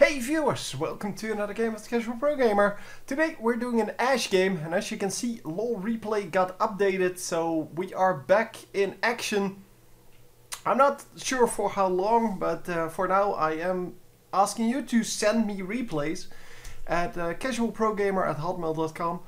Hey viewers, welcome to another game of the Casual Pro Gamer. Today we're doing an Ashe game, and as you can see, LoL replay got updated, so we are back in action. I'm not sure for how long, but for now I am asking you to send me replays at casualprogamer@hotmail.com.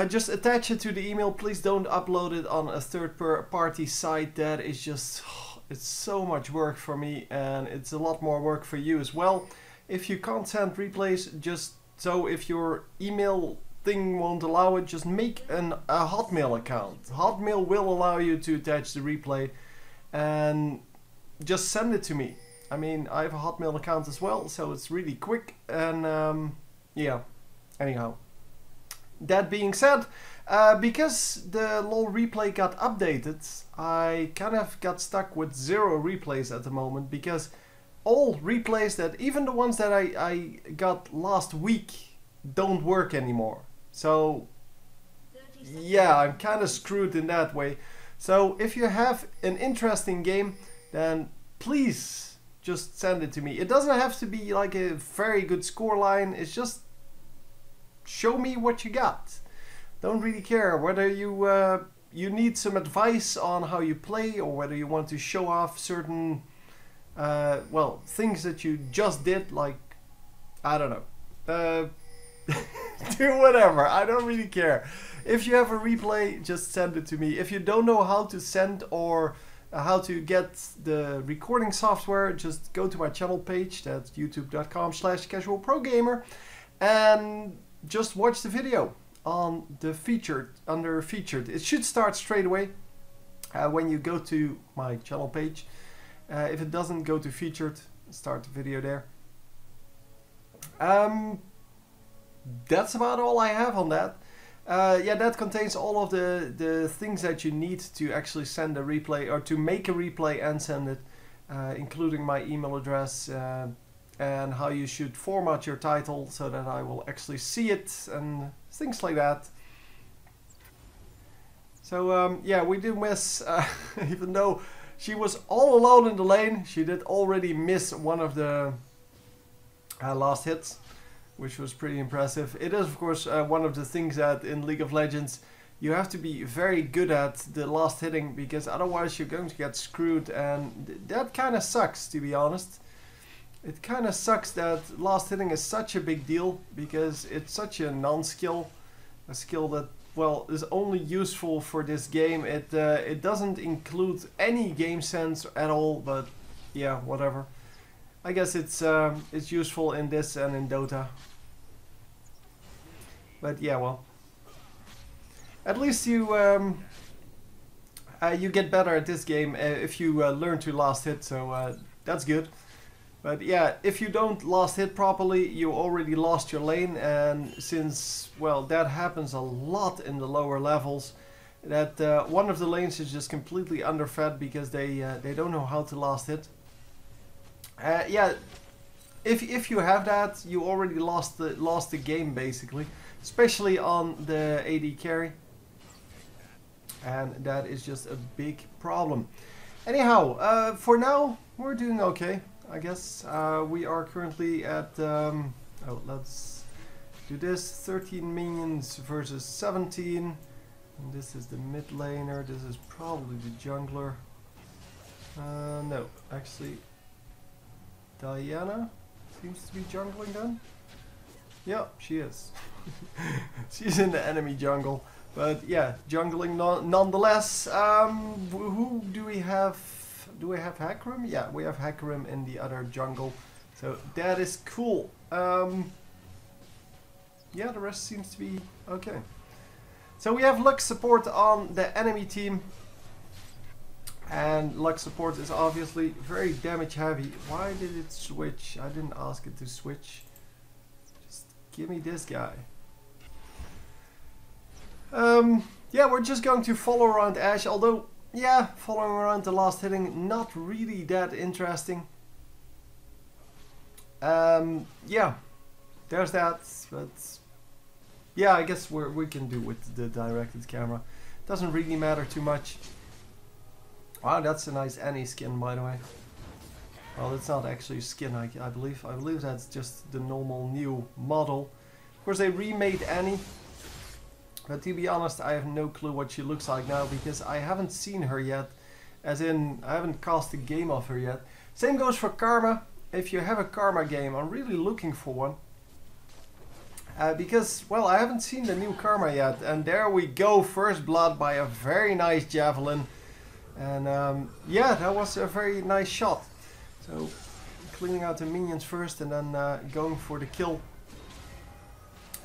Just attach it to the email. Please don't upload it on a third-party site. That is just, it's so much work for me, and it's a lot more work for you as well. If you can't send replays, just so if your email thing won't allow it, just make a Hotmail account. Hotmail will allow you to attach the replay and just send it to me. I mean, I have a Hotmail account as well, so it's really quick. And yeah, anyhow. That being said, because the LoL replay got updated, I kind of got stuck with 0 replays at the moment, because all replays, that even the ones that I got last week, don't work anymore. So yeah, I'm kind of screwed in that way. So if you have an interesting game, then please just send it to me. It doesn't have to be like a very good scoreline. It's just show me what you got. Don't really care whether you you need some advice on how you play, or whether you want to show off certain well, things that you just did, like, I don't know, do whatever, I don't really care. If you have a replay, just send it to me. If you don't know how to send or how to get the recording software, just go to my channel page, that's youtube.com/casualprogamer, and just watch the video on the featured, under featured. It should start straight away when you go to my channel page. If it doesn't, go to featured, start the video there. That's about all I have on that. Yeah, that contains all of the things that you need to actually send a replay, or to make a replay and send it, including my email address and how you should format your title so that I will actually see it and things like that. So yeah, we did miss, even though she was all alone in the lane, she did already miss one of the last hits, which was pretty impressive. It is, of course, one of the things that in League of Legends you have to be very good at, the last hitting, because otherwise you're going to get screwed, and that kind of sucks, to be honest. It kind of sucks that last hitting is such a big deal, because it's such a non-skill, a skill that, well, is only useful for this game. It doesn't include any game sense at all, but yeah, whatever. I guess it's useful in this and in Dota. But yeah, well, at least you you get better at this game if you learn to last hit, so that's good. But yeah, if you don't last hit properly, you already lost your lane, and since, well, that happens a lot in the lower levels, that one of the lanes is just completely underfed because they don't know how to last hit. Yeah, if you have that, you already lost the game, basically, especially on the AD carry, and that is just a big problem. Anyhow, for now we're doing okay, I guess. We are currently at, oh, let's do this, 13 minions versus 17. And this is the mid laner, this is probably the jungler. No, actually, Diana seems to be jungling then. Yeah, she is. She's in the enemy jungle. But yeah, jungling nonetheless. Who do we have? Do we have Hecarim? Yeah, we have Hecarim in the other jungle. So that is cool. Yeah, the rest seems to be okay. So we have Lux support on the enemy team. And Lux support is obviously very damage heavy. Why did it switch? I didn't ask it to switch. Just give me this guy. Yeah, we're just going to follow around Ashe, although, yeah, following around the last hitting, not really that interesting. Yeah, there's that, but yeah, I guess we can do with the directed camera. Doesn't really matter too much. Wow, that's a nice Annie skin, by the way. Well, it's not actually skin, I believe. I believe that's just the normal new model. Of course, they remade Annie. But to be honest, I have no clue what she looks like now because I haven't seen her yet. As in, I haven't cast a game of her yet. Same goes for Karma. If you have a Karma game, I'm really looking for one. Because, well, I haven't seen the new Karma yet. And there we go, first blood by a very nice javelin. And yeah, that was a very nice shot. So, cleaning out the minions first and then going for the kill.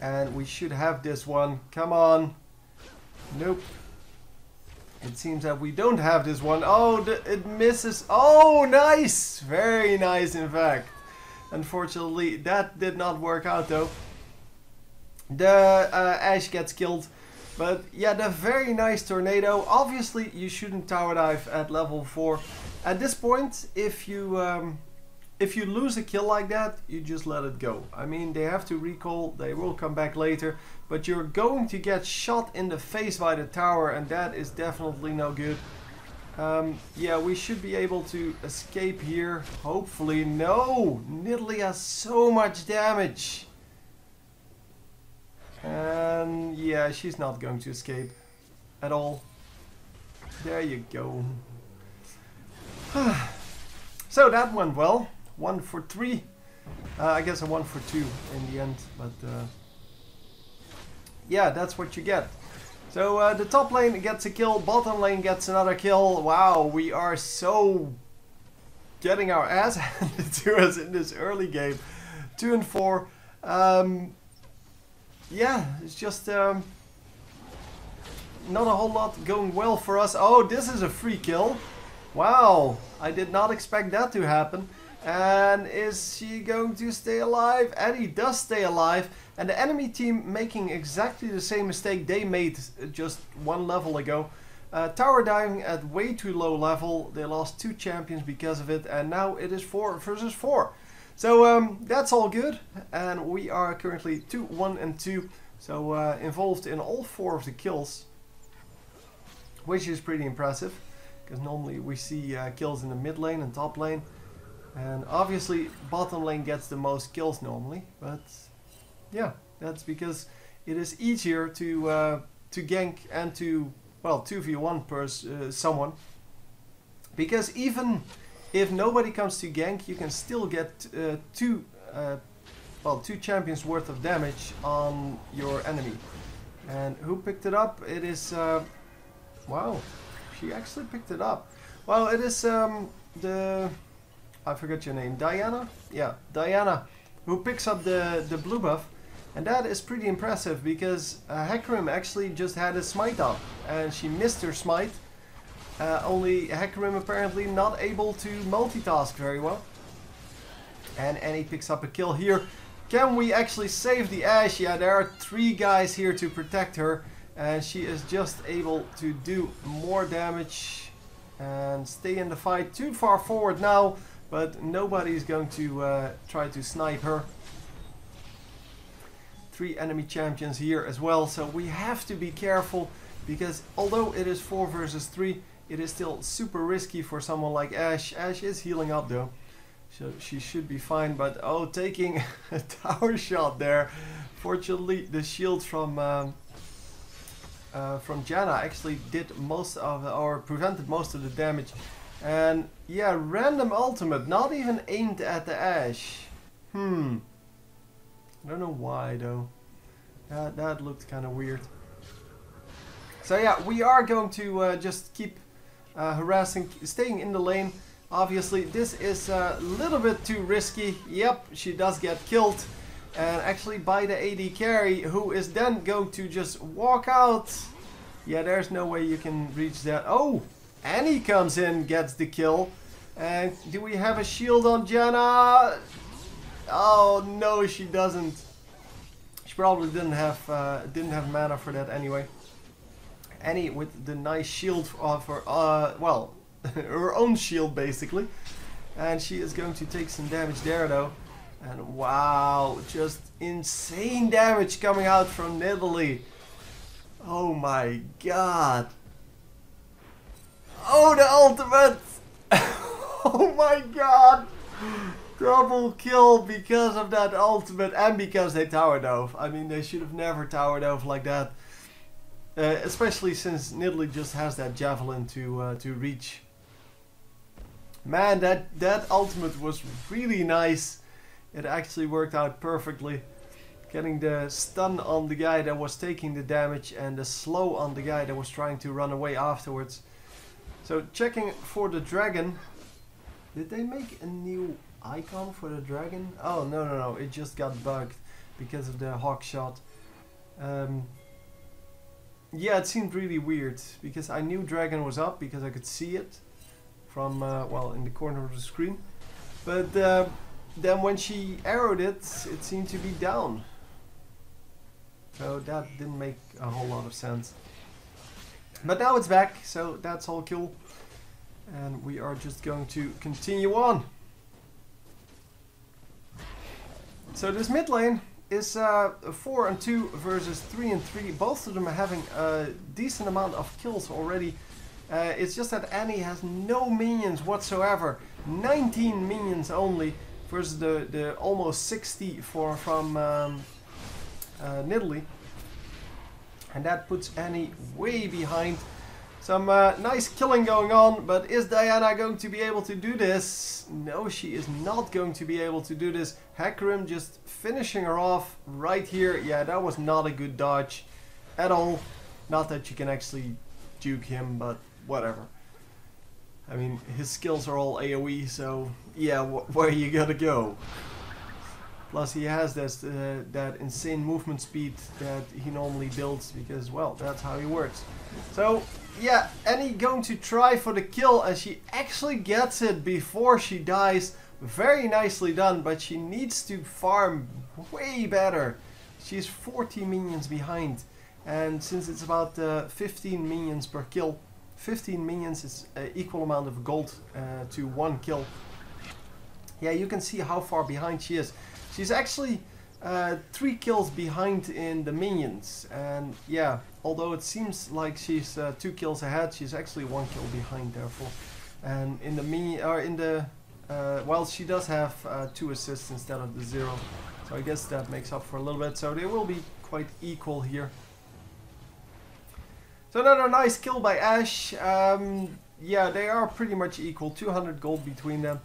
And we should have this one. Come on. Nope. It seems that we don't have this one. Oh, it misses. Oh, nice. Very nice, in fact. Unfortunately, that did not work out, though. The Ashe gets killed. But yeah, the very nice tornado. Obviously, you shouldn't tower dive at level 4. At this point, if you lose a kill like that, you just let it go. I mean, they have to recall, they will come back later, but you're going to get shot in the face by the tower, and that is definitely no good. Yeah, we should be able to escape here, hopefully. No! Nidalee has so much damage. And yeah, she's not going to escape at all. There you go. So that went well. 1 for 3. I guess a 1 for 2 in the end, but yeah, that's what you get. So the top lane gets a kill, bottom lane gets another kill. Wow, we are so getting our ass handed to us in this early game. 2 and 4. Yeah, it's just not a whole lot going well for us. Oh, this is a free kill. Wow, I did not expect that to happen. And is she going to stay alive? Eddie does stay alive. And the enemy team making exactly the same mistake they made just 1 level ago. Tower diving at way too low level. They lost 2 champions because of it. And now it is 4 versus 4. So that's all good. And we are currently 2, 1 and 2. So involved in all 4 of the kills. Which is pretty impressive. Because normally we see kills in the mid lane and top lane. And obviously bottom lane gets the most kills normally. But yeah, that's because it is easier to gank and to, well, 2v1 per someone. Because even if nobody comes to gank, you can still get 2 champions worth of damage on your enemy. And who picked it up? It is, wow, she actually picked it up. Well, it is I forgot your name, Diana? Yeah, Diana, who picks up the blue buff. And that is pretty impressive because Hecarim actually just had a smite up and she missed her smite. Only Hecarim apparently not able to multitask very well. And Annie picks up a kill here. Can we actually save the Ashe? Yeah, there are 3 guys here to protect her. And she is just able to do more damage and stay in the fight. Too far forward now, but nobody's going to try to snipe her. 3 enemy champions here as well, so we have to be careful because although it is 4 versus 3, it is still super risky for someone like Ashe. Ashe is healing up though, so she should be fine, but oh, taking a tower shot there. Fortunately, the shield from Janna actually did most of, or prevented most of the damage. And yeah, random ultimate, not even aimed at the Ashe. I don't know why though. That looked kind of weird. So yeah, we are going to just keep harassing, staying in the lane. Obviously, this is a little bit too risky. Yep, she does get killed. And actually by the AD carry, who is then going to just walk out. Yeah, there's no way you can reach that. Oh, Annie comes in, gets the kill. And do we have a shield on Janna? Oh no, she doesn't. She probably didn't have mana for that anyway. Annie with the nice shield of her, well, her own shield basically. And she is going to take some damage there though. And wow, just insane damage coming out from Nidalee. Oh my god. Oh, the ultimate! Oh my god! Double kill because of that ultimate and because they tower dove. I mean, they should have never tower dove like that. Especially since Nidalee just has that javelin to reach. Man, that ultimate was really nice. It actually worked out perfectly. Getting the stun on the guy that was taking the damage and the slow on the guy that was trying to run away afterwards. So checking for the dragon. Did they make a new icon for the dragon? Oh, no. It just got bugged because of the hawk shot. Yeah, it seemed really weird because I knew dragon was up because I could see it from, well, in the corner of the screen. But then when she arrowed it, it seemed to be down. So that didn't make a whole lot of sense. But now it's back, so that's all cool. And we are just going to continue on. So this mid lane is 4 and 2 versus 3 and 3. Both of them are having a decent amount of kills already. It's just that Annie has no minions whatsoever. 19 minions only versus the almost 60 from Nidalee. And that puts Annie way behind. Some nice killing going on, but is Diana going to be able to do this? No, she is not going to be able to do this. Hecarim just finishing her off right here. Yeah, that was not a good dodge at all. Not that you can actually juke him, but whatever. I mean, his skills are all AoE, so yeah, where you gotta go? Plus he has this, that insane movement speed that he normally builds because, well, that's how he works. So, yeah, Annie going to try for the kill and she actually gets it before she dies. Very nicely done, but she needs to farm way better. She's 40 minions behind. And since it's about 15 minions per kill, 15 minions is an equal amount of gold to 1 kill. Yeah, you can see how far behind she is. She's actually 3 kills behind in the minions, and yeah, although it seems like she's 2 kills ahead, she's actually 1 kill behind. Therefore, and in the well, she does have 2 assists instead of the 0, so I guess that makes up for a little bit. So they will be quite equal here. So another nice kill by Ashe. Yeah, they are pretty much equal, 200 gold between them.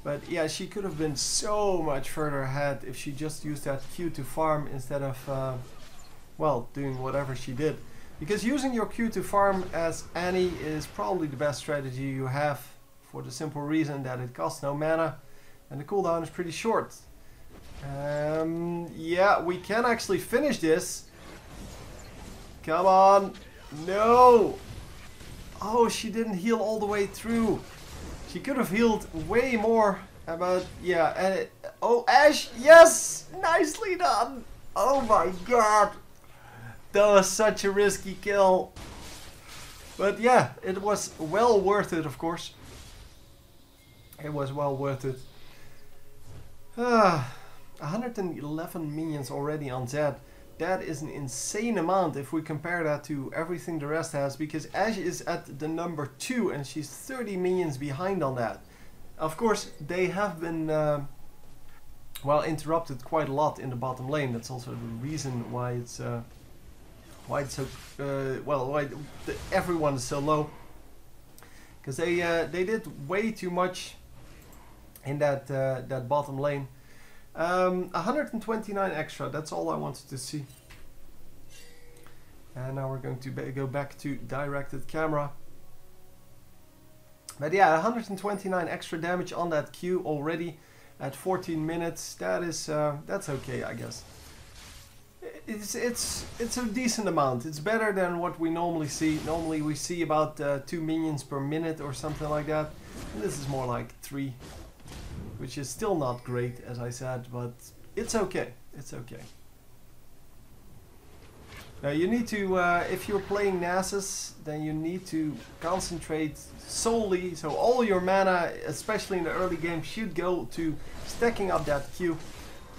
But yeah, she could have been so much further ahead if she just used that Q to farm instead of, well, doing whatever she did. Because using your Q to farm as Annie is probably the best strategy you have, for the simple reason that it costs no mana and the cooldown is pretty short. Yeah, we can actually finish this. Come on. No! Oh, she didn't heal all the way through. She could have healed way more, but yeah. Oh, Ashe, yes! Nicely done! Oh my god! That was such a risky kill. But yeah, it was well worth it, of course. It was well worth it. 111 minions already on Zed. That is an insane amount if we compare that to everything the rest has, because Ashe is at the number 2 and she's 30 minions behind on that. Of course, they have been well, interrupted quite a lot in the bottom lane. That's also the reason why it's so well, why everyone is so low, because they did way too much in that that bottom lane. 129 extra, that's all I wanted to see. And now we're going to go back to directed camera. But yeah, 129 extra damage on that Q already at 14 minutes. That is that's okay, I guess. It's a decent amount. It's better than what we normally see. Normally we see about 2 minions per minute or something like that. And this is more like 3. Which is still not great, as I said, but it's okay. It's okay. Now you need to, if you're playing Nasus, then you need to concentrate solely, so all your mana, especially in the early game, should go to stacking up that Q.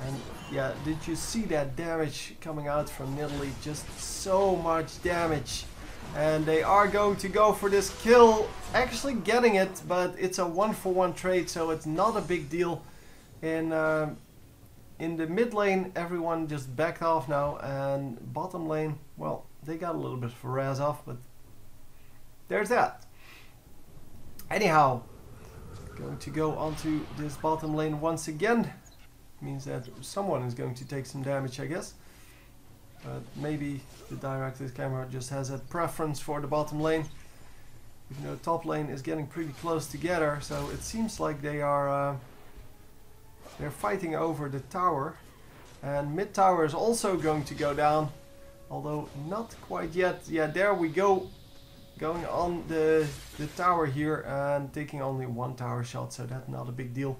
And yeah, did you see that damage coming out from Nidalee? Just so much damage. And they are going to go for this kill. Actually getting it, but it's a 1-for-1 trade, so it's not a big deal. In the mid lane, everyone just backed off now. And bottom lane, well, they got a little bit of a razz off, but there's that. Anyhow, going to go onto this bottom lane once again. Means that someone is going to take some damage, I guess. But maybe the director's camera just has a preference for the bottom lane. Even though top lane is getting pretty close together, so it seems like they are they're fighting over the tower. And mid tower is also going to go down, although not quite yet. Yeah, there we go. Going on the tower here and taking only one tower shot, so that's not a big deal.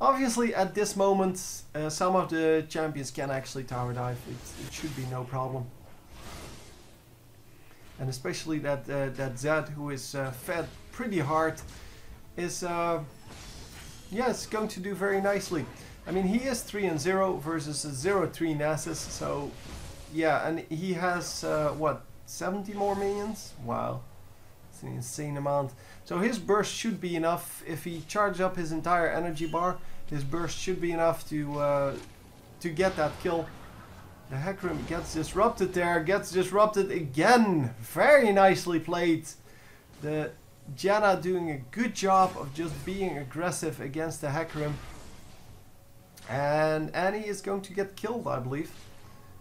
Obviously, at this moment, some of the champions can actually tower dive. It should be no problem. And especially that Zed, who is fed pretty hard, is yeah, it's going to do very nicely. I mean, he is 3-0 versus 0-3 Nasus, so yeah, and he has what, 70 more minions? Wow, it's an insane amount. So his burst should be enough. If he charges up his entire energy bar, his burst should be enough to get that kill. The Hecarim gets disrupted there, gets disrupted again. Very nicely played. The Janna doing a good job of just being aggressive against the Hecarim. And Annie is going to get killed, I believe.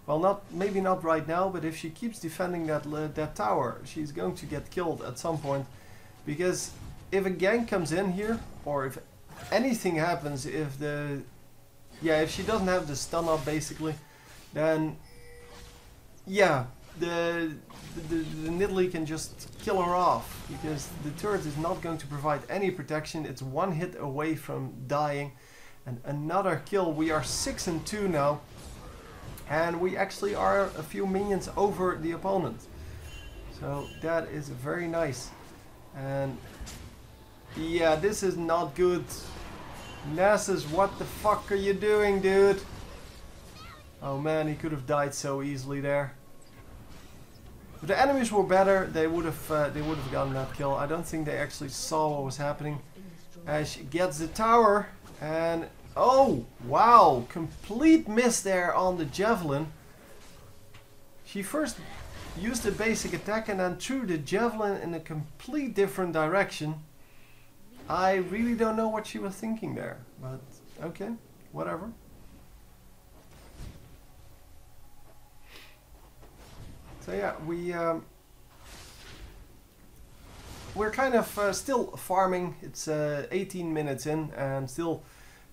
Well, maybe not right now, but if she keeps defending that tower, she's going to get killed at some point. Because if a gank comes in here, or if anything happens, if she doesn't have the stun up basically, then yeah, the Nidalee can just kill her off, because the turret is not going to provide any protection. It's one hit away from dying. And another kill. We are 6-2 now, and we actually are a few minions over the opponent, so that is very nice. And yeah, this is not good. Nasus, what the fuck are you doing, dude? Oh man, he could have died so easily there. If the enemies were better, they would have gotten that kill. I don't think they actually saw what was happening. Ashe gets the tower, and oh wow, complete miss there on the javelin. She first used the basic attack and then threw the javelin in a complete different direction. I really don't know what she was thinking there, but okay, whatever. So yeah, we're kind of still farming. It's 18 minutes in, and still,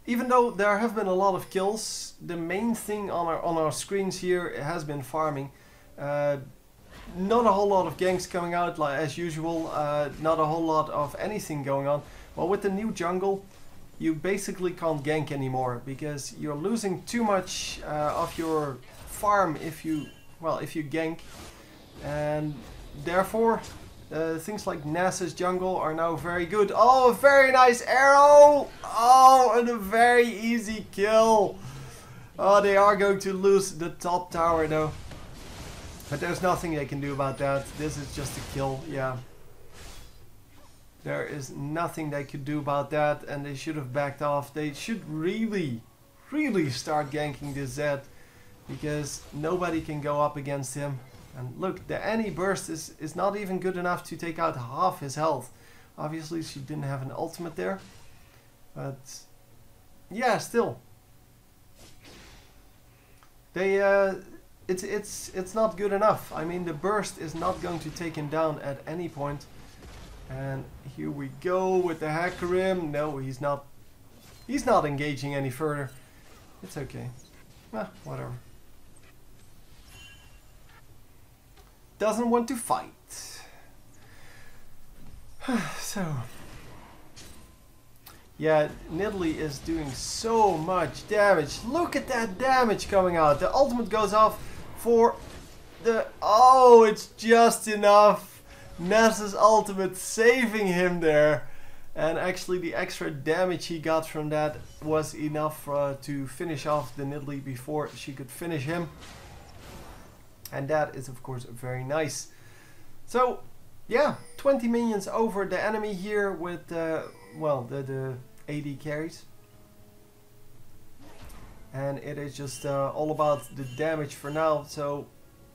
even though there have been a lot of kills, the main thing on our screens here has been farming. Not a whole lot of ganks coming out like as usual. Not a whole lot of anything going on. Well, with the new jungle, you basically can't gank anymore, because you're losing too much of your farm if you gank, and therefore things like Nasus jungle are now very good. Oh, a very nice arrow! Oh, and a very easy kill. Oh, they are going to lose the top tower though, but there's nothing they can do about that. This is just a kill, yeah. There is nothing they could do about that, and they should have backed off. They should really start ganking this Zed, because nobody can go up against him. And look, the Annie burst is not even good enough to take out half his health. Obviously she didn't have an ultimate there, but yeah, still. They it's not good enough. I mean, the burst is not going to take him down at any point. And here we go with the Hecarim. No, he's not engaging any further. It's okay. Whatever. Doesn't want to fight. So yeah, Nidalee is doing so much damage. Look at that damage coming out. The ultimate goes off for the... Oh, it's just enough. Nasus' ultimate saving him there. And actually the extra damage he got from that was enough to finish off the Nidalee before she could finish him. And that is of course very nice. So, yeah, 20 minions over the enemy here with, well, the AD carries. And it is just all about the damage for now. So,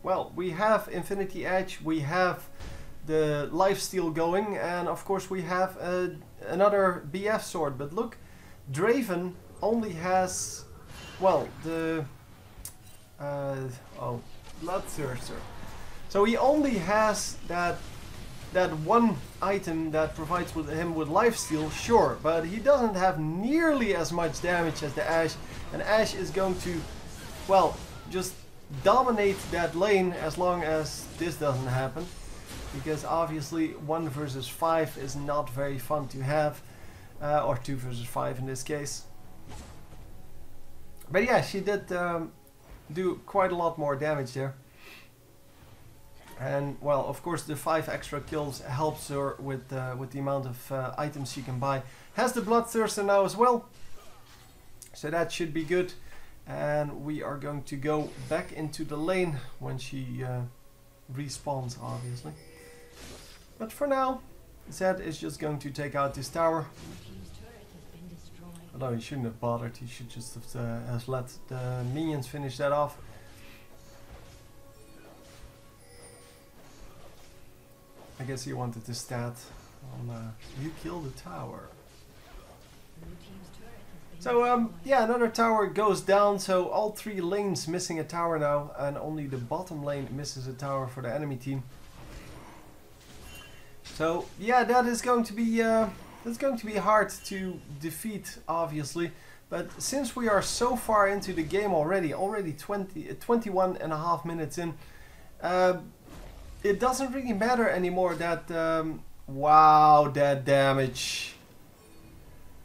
well, we have Infinity Edge, we have the lifesteal going, and of course we have another BF sword. But look, Draven only has, well, the Bloodthirster. So he only has that one item that provides him with lifesteal, sure, but he doesn't have nearly as much damage as the Ashe, and Ashe is going to, well, just dominate that lane as long as this doesn't happen, because obviously 1 versus 5 is not very fun to have, or 2 versus 5 in this case. But yeah, she did do quite a lot more damage there. And well, of course the 5 extra kills helps her with the amount of items she can buy. Has the Bloodthirster now as well, so that should be good. And we are going to go back into the lane when she respawns, obviously. But for now, Zed is just going to take out this tower. Although he shouldn't have bothered, he should just have let the minions finish that off. I guess he wanted the stat on you kill the tower. So yeah, another tower goes down, so all 3 lanes missing a tower now, and only the bottom lane misses a tower for the enemy team. So yeah, that is going to be hard to defeat, obviously. But since we are so far into the game already 21 and a half minutes in, it doesn't really matter anymore that, wow, that damage.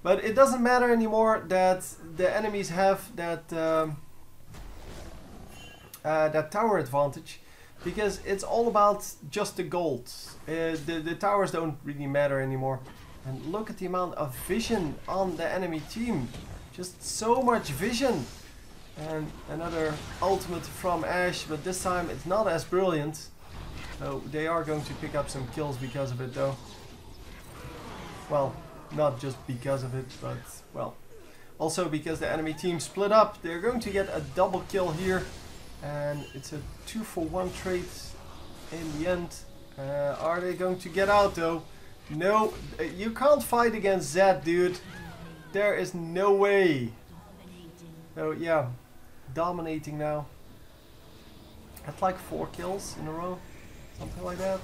But it doesn't matter anymore that the enemies have that, that tower advantage, because it's all about just the gold. The towers don't really matter anymore. And look at the amount of vision on the enemy team. Just so much vision. And another ultimate from Ashe, but this time it's not as brilliant. So they are going to pick up some kills because of it though. Well, not just because of it, but well, also because the enemy team split up. They're going to get a double kill here, and it's a 2-for-1 trade in the end. Are they going to get out though? No, you can't fight against Zed, dude. There is no way. So yeah, dominating now. That's like 4 kills in a row. Something like that.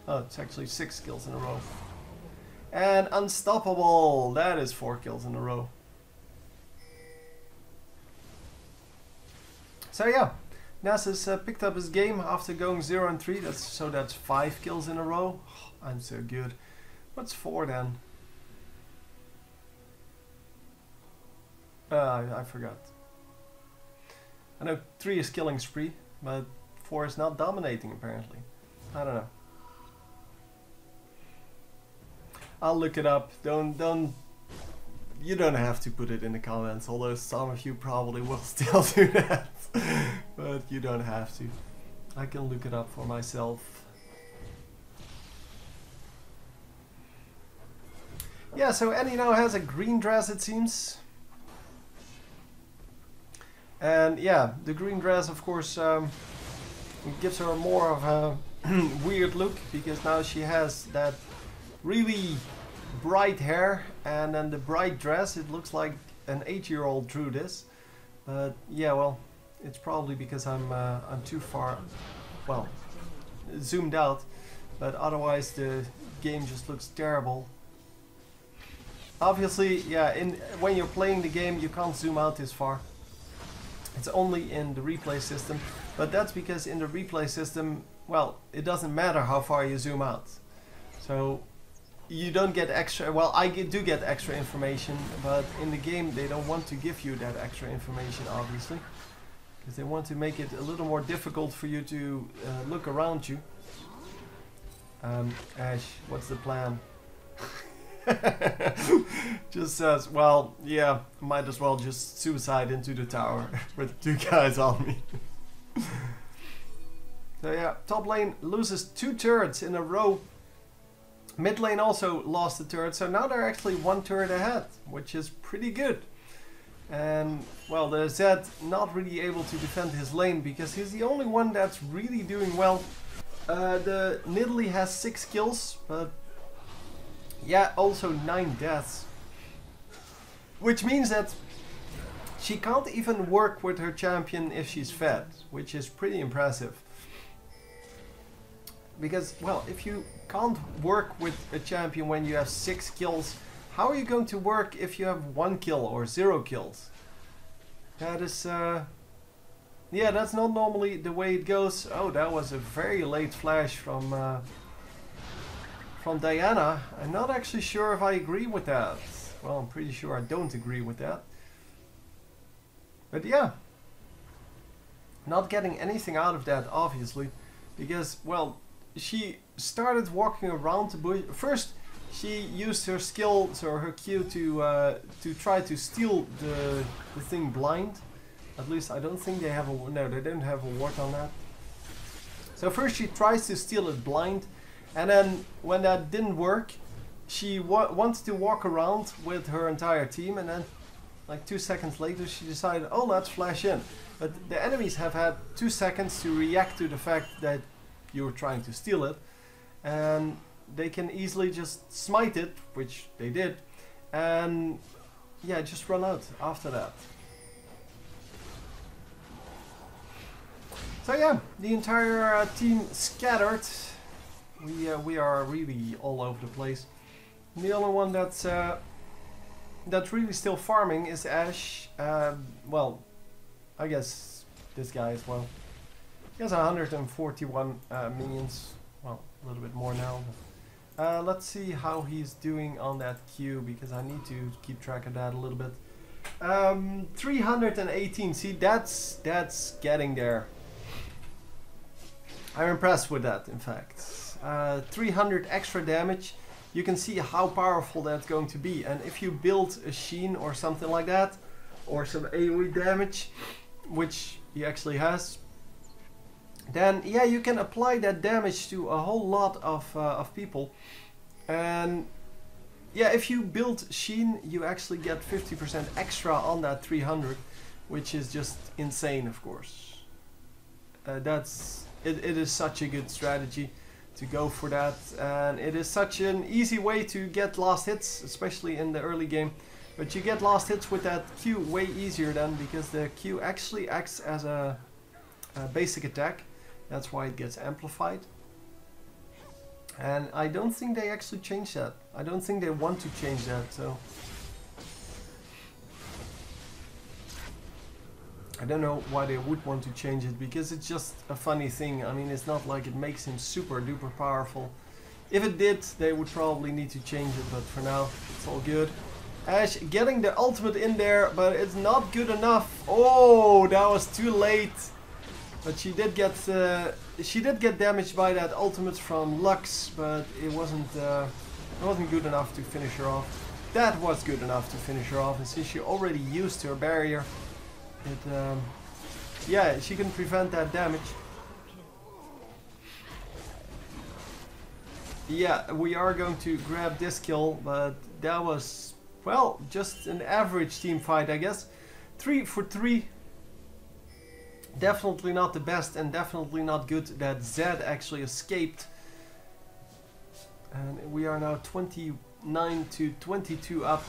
Oh, it's actually 6 kills in a row. And unstoppable. That is 4 kills in a row. So yeah, Nasus picked up his game after going 0-3. That's 5 kills in a row. Oh, I'm so good. What's 4 then? I forgot. I know 3 is killing spree, but 4 is not dominating apparently. I don't know. I'll look it up. You don't have to put it in the comments, although some of you probably will still do that. But you don't have to. I can look it up for myself. Yeah, so Annie now has a green dress, it seems. And yeah, the green dress, of course, gives her more of a weird look, because now she has that really bright hair, and then the bright dress. It looks like an 8-year-old drew this. But yeah, well, it's probably because I'm too far, well, zoomed out. But otherwise, the game just looks terrible. Obviously, yeah, when you're playing the game, you can't zoom out this far. It's only in the replay system, but that's because in the replay system, well, it doesn't matter how far you zoom out. So you don't get extra, well, I do get extra information, but in the game they don't want to give you that extra information, obviously, because they want to make it a little more difficult for you to look around you. Ashe, what's the plan? Just says, well, yeah, might as well just suicide into the tower with 2 guys on me. So yeah, top lane loses 2 turrets in a row. Mid lane also lost a turret, so now they're actually 1 turret ahead, which is pretty good. And well, the Zed not really able to defend his lane because he's the only one that's really doing well. The Nidalee has 6 kills, but yeah, also 9 deaths. Which means that she can't even work with her champion if she's fed, which is pretty impressive. Because, well, if you can't work with a champion when you have 6 kills, how are you going to work if you have 1 kill or 0 kills? That is, yeah, that's not normally the way it goes. Oh, that was a very late flash from Diana. I'm not actually sure if I agree with that. Well, I'm pretty sure I don't agree with that. But yeah, not getting anything out of that, obviously, because, well, she started walking around the bush. First, she used her skills or her Q to try to steal the thing blind. At least I don't think they have a... No, they don't have a ward on that. So first she tries to steal it blind. And then when that didn't work, she wanted to walk around with her entire team. And then like 2 seconds later she decided, oh, let's flash in. But the enemies have had 2 seconds to react to the fact that you were trying to steal it. And they can easily just smite it, which they did. And yeah, just run out after that. So yeah, the entire team scattered. We are really all over the place. And the only one that's really still farming is Ashe. Well, I guess this guy as well. He has 141 minions. Well, a little bit more now. But, let's see how he's doing on that Q, because I need to keep track of that a little bit. 318. See, that's getting there. I'm impressed with that, in fact. 300 extra damage. You can see how powerful that's going to be. And if you build a Sheen or something like that, or some AoE damage, which he actually has, then yeah, you can apply that damage to a whole lot of people. And yeah, if you build Sheen, you actually get 50% extra on that 300, which is just insane, of course. It is such a good strategy to go for that, and it is such an easy way to get last hits, especially in the early game. But you get last hits with that Q way easier then, because the Q actually acts as a basic attack. That's why it gets amplified. And I don't think they actually changed that. I don't think they want to change that, so I don't know why they would want to change it, because it's just a funny thing. I mean, it's not like it makes him super duper powerful. If it did, they would probably need to change it, but for now, it's all good. Ashe getting the ultimate in there, but it's not good enough. Oh, that was too late. But she did get damaged by that ultimate from Lux, but it wasn't good enough to finish her off. That was good enough to finish her off, and since she already used her barrier, yeah, she can prevent that damage. Yeah, we are going to grab this kill, but that was, well, just an average team fight, I guess. 3 for 3. Definitely not the best, and definitely not good that Zed actually escaped. And we are now 29 to 22 up.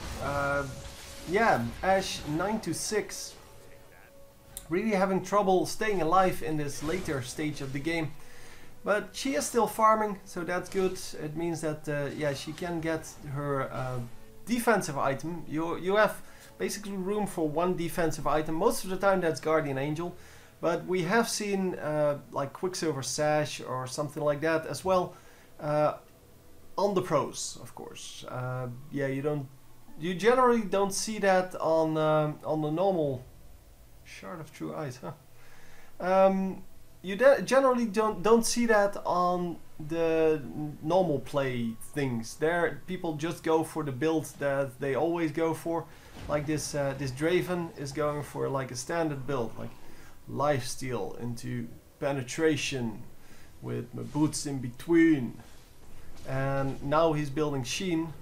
Yeah, Ashe 9 to 6. Really having trouble staying alive in this later stage of the game. But she is still farming, so that's good. It means that yeah, she can get her defensive item. You have basically room for 1 defensive item. Most of the time that's Guardian Angel. But we have seen like Quicksilver Sash or something like that as well on the pros, of course. Yeah, you generally don't see that on the normal Shard of True Eyes, huh? You generally don't see that on the normal play things. There, people just go for the build that they always go for. Like this Draven is going for like a standard build, like lifesteal into penetration, with my boots in between. And now he's building Sheen.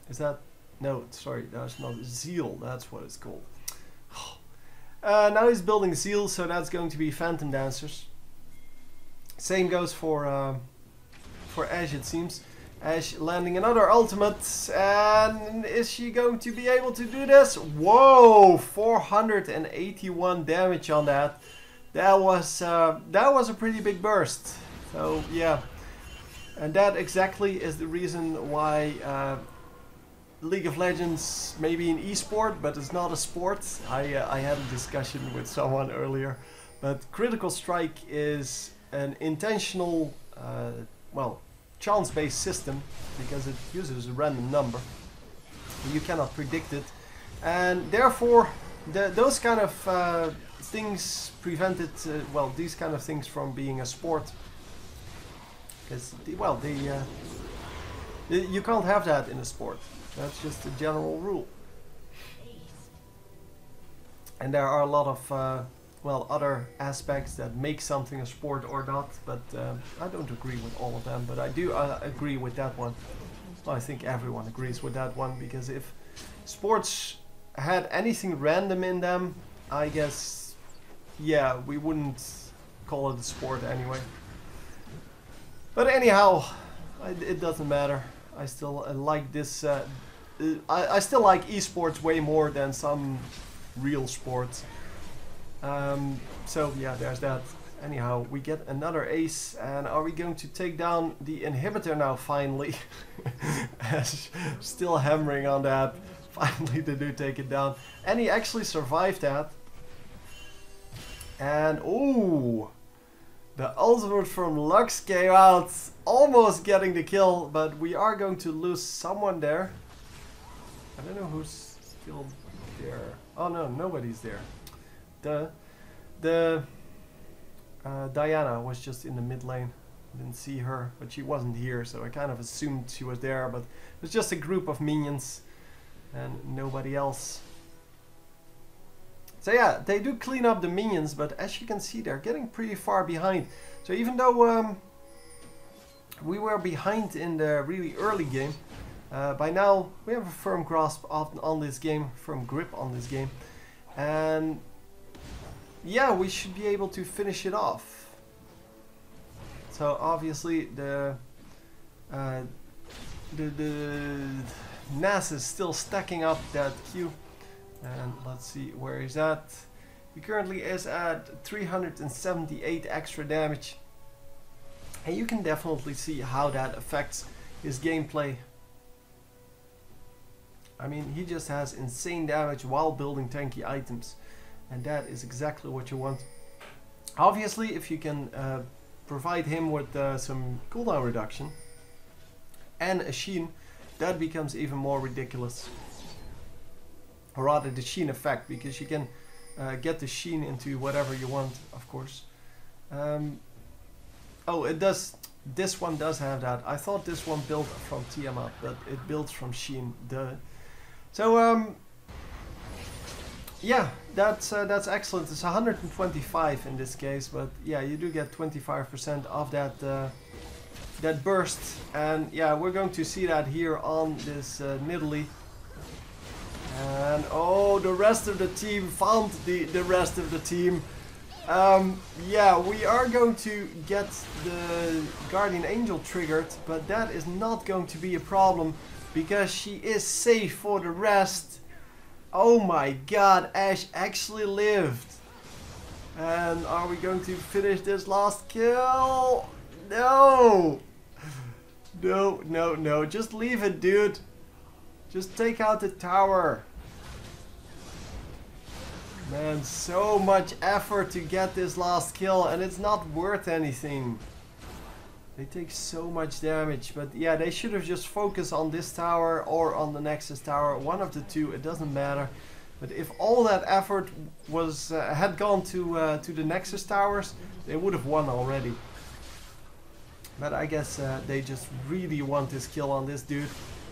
Is that... No, sorry, that's not Zeal, that's what it's called. Now he's building Zeal, so that's going to be Phantom Dancers. Same goes for Ashe, it seems. Ashe landing another ultimate, and is she going to be able to do this? Whoa, 481 damage on that. That was a pretty big burst. So yeah, and that exactly is the reason why League of Legends may be an esport, but it's not a sport. I had a discussion with someone earlier, but Critical Strike is an intentional, well, chance-based system because it uses a random number. You cannot predict it, and therefore those kind of things prevented, well, these kind of things from being a sport. Because, well, you can't have that in a sport. That's just a general rule. And there are a lot of, well, other aspects that make something a sport or not, but I don't agree with all of them, but I do agree with that one. Well, I think everyone agrees with that one, because if sports had anything random in them, I guess, yeah, we wouldn't call it a sport anyway. But anyhow, it doesn't matter. I still like this. I still like esports way more than some real sports. So yeah, there's that. Anyhow, we get another ace, and are we going to take down the inhibitor now finally? Still hammering on that. Finally they do take it down. And he actually survived that. And ooh, the ultimate from Lux came out, almost getting the kill, but we are going to lose someone there. I don't know who's still there. Oh no, nobody's there. Diana was just in the mid lane. Didn't see her, but she wasn't here, so I kind of assumed she was there, but it was just a group of minions and nobody else. So yeah, they do clean up the minions, but as you can see, they're getting pretty far behind. So even though we were behind in the really early game, by now we have a firm grasp on this game, firm grip on this game, and yeah, we should be able to finish it off. So obviously the NAS is still stacking up that Q. And let's see where he's at. He currently is at 378 extra damage. And you can definitely see how that affects his gameplay. I mean, he just has insane damage while building tanky items. And that is exactly what you want. Obviously, if you can provide him with some cooldown reduction and a Sheen, that becomes even more ridiculous. Or rather the Sheen effect, because you can get the Sheen into whatever you want, of course. Oh, it does. This one does have that. I thought this one built from Tiamat, but it builds from Sheen. So yeah, that's excellent. It's 125 in this case, but yeah, you do get 25% of that that burst, and yeah, we're going to see that here on this Nidalee. And oh, the rest of the team found the rest of the team. Yeah, we are going to get the Guardian Angel triggered, but that is not going to be a problem because she is safe for the rest. Oh my god, Ashe actually lived. And are we going to finish this last kill? No! No, no, no. Just leave it, dude. Just take out the tower. Man, so much effort to get this last kill, and it's not worth anything. They take so much damage, but yeah, they should have just focused on this tower or on the Nexus tower. One of the two, it doesn't matter. But if all that effort was had gone to the Nexus towers, they would have won already. But I guess they just really want this kill on this dude.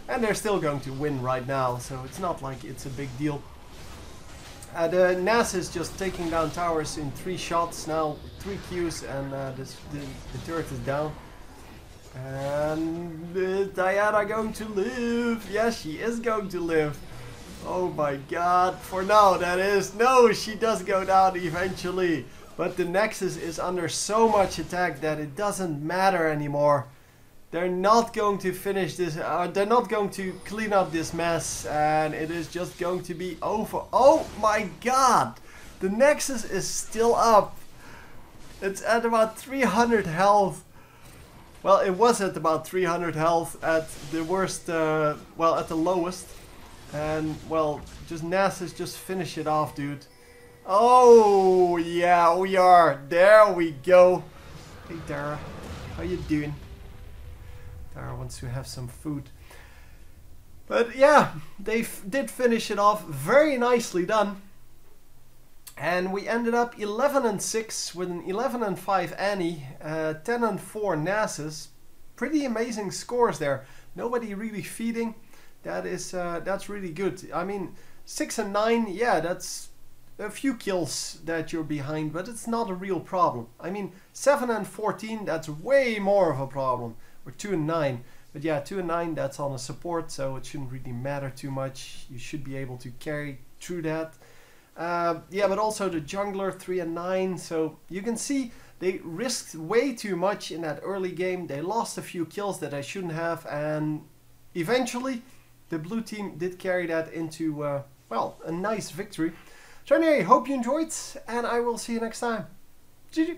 And they're still going to win right now, so it's not like it's a big deal. The NAS is just taking down towers in 3 shots now, 3 Qs, and the turret is down. And is Diana going to live? Yes, she is going to live. Oh my god, for now that is. No, she does go down eventually. But the Nexus is under so much attack that it doesn't matter anymore. They're not going to finish this, they're not going to clean up this mess, and it is just going to be over. Oh my god! The Nexus is still up. It's at about 300 health. Well, it was at about 300 health at the worst, well, at the lowest. And, well, just Nasus, just finish it off, dude. Oh, yeah, we are. There we go. Hey, Dara. How you doing? Dara wants to have some food. But, yeah, they did finish it off. Very nicely done. And we ended up 11-6 with an 11-5 Annie, 10-4 Nasus. Pretty amazing scores there. Nobody really feeding. That's really good. I mean, 6-9, yeah, that's a few kills that you're behind, but it's not a real problem. I mean, 7-14, that's way more of a problem. Or 2-9. But yeah, 2-9, that's on a support, so it shouldn't really matter too much. You should be able to carry through that. Yeah, but also the jungler 3-9, so you can see they risked way too much in that early game. They lost a few kills that they shouldn't have, and eventually the blue team did carry that into, well, a nice victory. So anyway, hope you enjoyed, and I will see you next time. GG!